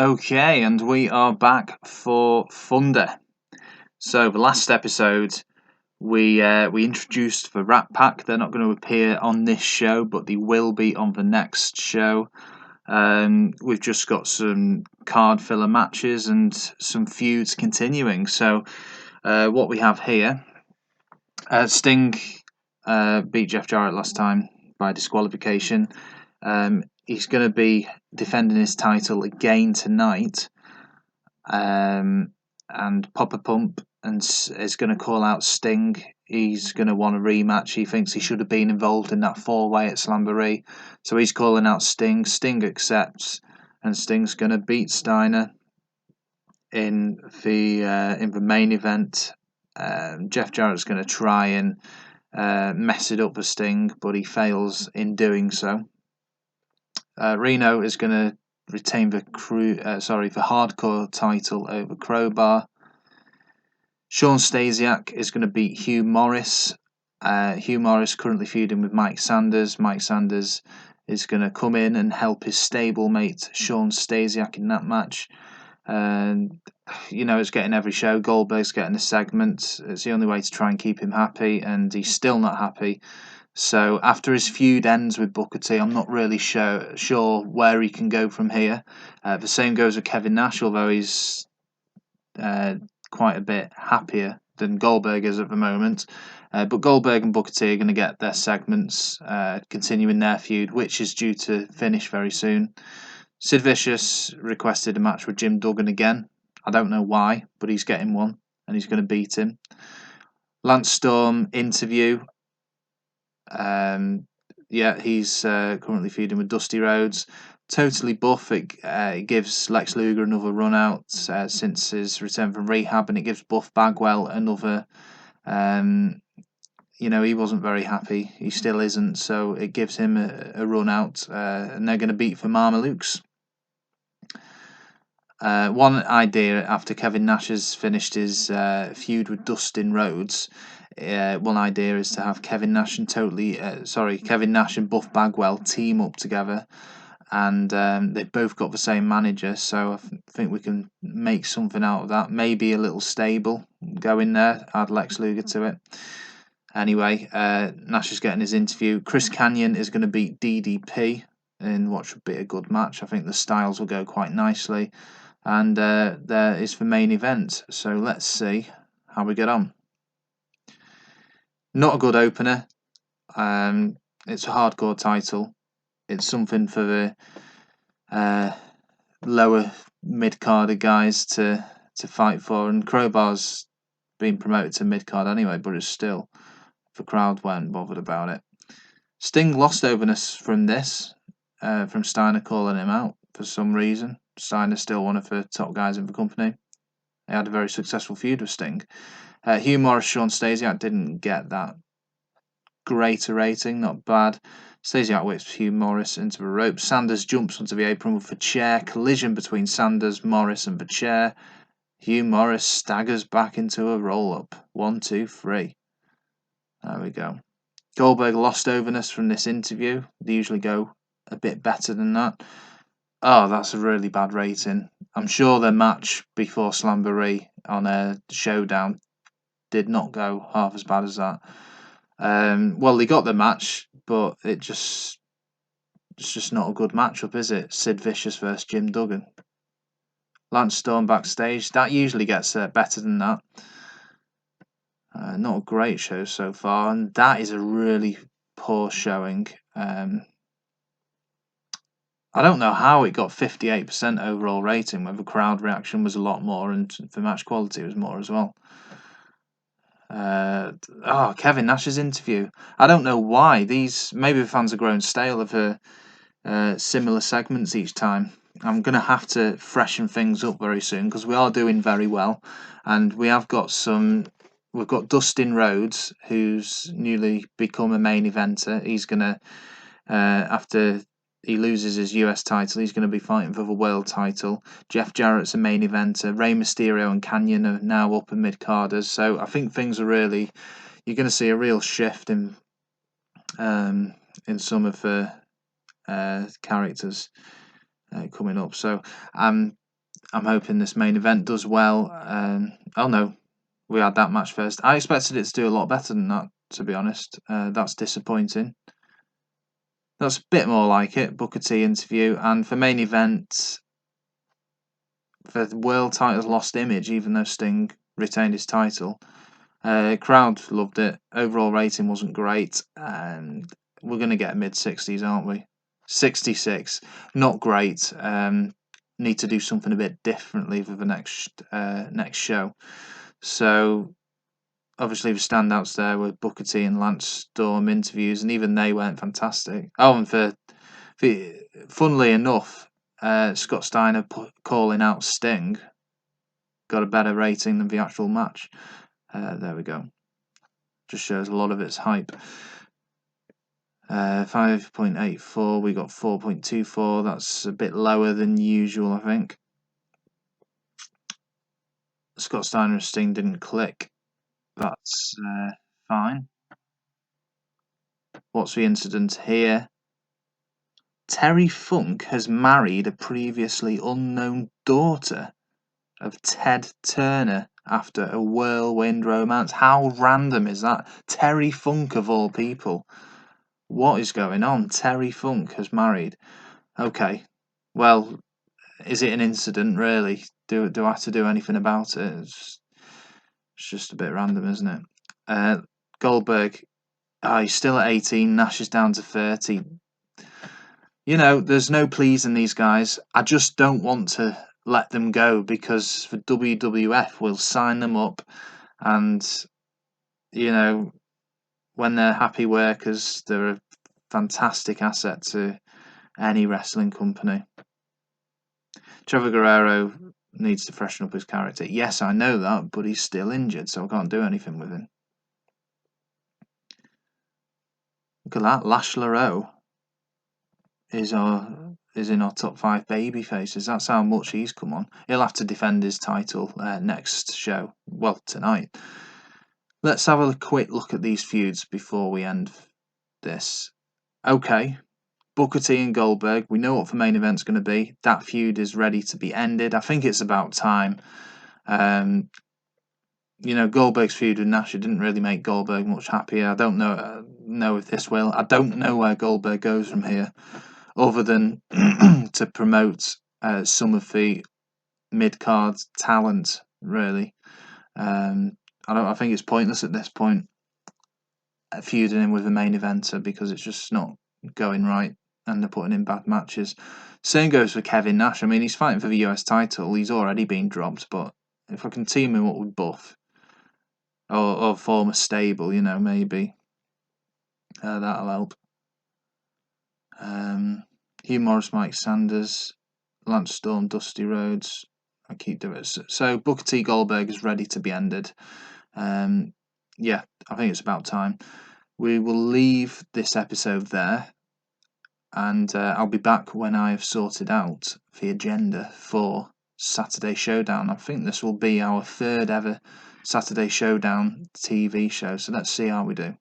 Okay, and we are back for Thunder. So the last episode, we introduced the Rat Pack. They're not going to appear on this show, but they will be on the next show. We've just got some card filler matches and some feuds continuing. So what we have here, Sting beat Jeff Jarrett last time by disqualification. He's going to be defending his title again tonight. And Papa Pump is going to call out Sting. He's going to want a rematch. He thinks he should have been involved in that four-way at Slamboree. So he's calling out Sting. Sting accepts, and Sting's going to beat Steiner in the main event. Jeff Jarrett's going to try and mess it up for Sting, but he fails in doing so. Reno is going to retain the hardcore title over Crowbar. Sean Stasiak is going to beat Hugh Morris. Hugh Morris currently feuding with Mike Sanders. Mike Sanders is going to come in and help his stablemate Sean Stasiak in that match. It's getting every show. Goldberg's getting a segment. It's the only way to try and keep him happy, and he's still not happy. So after his feud ends with Booker T, I'm not really sure where he can go from here. The same goes with Kevin Nash, although he's quite a bit happier than Goldberg is at the moment. But Goldberg and Booker T are going to get their segments, continuing their feud, which is due to finish very soon. Sid Vicious requested a match with Jim Duggan again. I don't know why, but he's getting one, and he's going to beat him. Lance Storm interview. He's currently feuding with Dusty Rhodes. Totally buff. It gives Lex Luger another run out since his return from rehab, and it gives Buff Bagwell another. He wasn't very happy. He still isn't. So it gives him a run out, and they're going to beat for Mamalukes. One idea after Kevin Nash has finished his feud with Dustin Rhodes. One idea is to have Kevin Nash and Buff Bagwell team up together, and they've both got the same manager, so I think we can make something out of that. Maybe a little stable go in there, add Lex Luger to it. Anyway, Nash is getting his interview. Chris Kanyon is going to beat DDP in what should be a good match. I think the styles will go quite nicely, and there is the main event. So let's see how we get on. Not a good opener. It's a hardcore title. It's something for the lower mid-carder guys to fight for, and Crowbar's been promoted to mid-card anyway, but it's still, the crowd weren't bothered about it. Sting lost overness from this, from Steiner calling him out for some reason. Steiner's still one of the top guys in the company. He had a very successful feud with Sting. Hugh Morris, Sean Stasiak didn't get that greater rating, not bad. Stasiak whips Hugh Morris into the ropes. Sanders jumps onto the apron with a chair. Collision between Sanders, Morris, and the chair. Hugh Morris staggers back into a roll-up. 1, 2, 3. There we go. Goldberg lost overness from this interview. They usually go a bit better than that. Oh, that's a really bad rating. I'm sure their match before Slamboree on a Showdown did not go half as bad as that. They got the match, but it's just not a good matchup, is it? Sid Vicious versus Jim Duggan. Lance Storm backstage. That usually gets better than that. Not a great show so far, and that is a really poor showing. I don't know how it got 58% overall rating when the crowd reaction was a lot more and the match quality was more as well. Kevin Nash's interview. I don't know why. Maybe the fans are growing stale of similar segments each time. I'm going to have to freshen things up very soon because we are doing very well, and we have got We've got Dustin Rhodes, who's newly become a main eventer. He's going to, after he loses his US title, he's going to be fighting for the world title. Jeff Jarrett's a main eventer. Rey Mysterio and Kanyon are now upper mid-carders. So I think things are really, you're going to see a real shift in some of the characters coming up. So I'm I'm hoping this main event does well. Oh no, we had that match first. I expected it to do a lot better than that, to be honest. That's disappointing. That's a bit more like it. Booker T interview, and for main event, for the world title's lost image, even though Sting retained his title. Crowd loved it. Overall rating wasn't great, and we're going to get mid-60s, aren't we? 66, not great. Need to do something a bit differently for the next show. So obviously the standouts there were Booker T and Lance Storm interviews, and even they weren't fantastic. Oh, and funnily enough, Scott Steiner calling out Sting got a better rating than the actual match. There we go. Just shows a lot of its hype. 5.84, we got 4.24. That's a bit lower than usual, I think. Scott Steiner and Sting didn't click. That's fine. What's the incident here? Terry Funk has married a previously unknown daughter of Ted Turner after a whirlwind romance. How random is that? Terry Funk, of all people. What is going on? Terry Funk has married. Okay, well, is it an incident, really? Do I have to do anything about it? It's just a bit random, isn't it? Goldberg, he's still at 18. Nash is down to 30. You know, there's no pleasing these guys. I just don't want to let them go because the WWF will sign them up, and you know, when they're happy workers, they're a fantastic asset to any wrestling company. Trevor Guerrero needs to freshen up his character. Yes, I know that, but he's still injured, so I can't do anything with him. Look at that, Lash LaRoe is in our top 5 baby faces. That's how much he's come on. He'll have to defend his title next show. Well, tonight. Let's have a quick look at these feuds before we end this. Okay, Booker T and Goldberg. We know what the main event's going to be. That feud is ready to be ended. I think it's about time. You know, Goldberg's feud with Nash didn't really make Goldberg much happier. I don't know if this will. I don't know where Goldberg goes from here, other than to promote some of the mid-card talent. Really, I think it's pointless at this point feuding him with a main eventer because it's just not going right, and they're putting in bad matches. Same goes for Kevin Nash. I mean, he's fighting for the US title. He's already been dropped, but if I can team him up with Buff or form a stable, you know, maybe that'll help. Hugh Morris, Mike Sanders, Lance Storm, Dusty Rhodes. I keep doing it. So Booker T Goldberg is ready to be ended. Yeah, I think it's about time. We will leave this episode there, and I'll be back when I have sorted out the agenda for Saturday Showdown. I think this will be our 3rd ever Saturday Showdown TV show, so let's see how we do.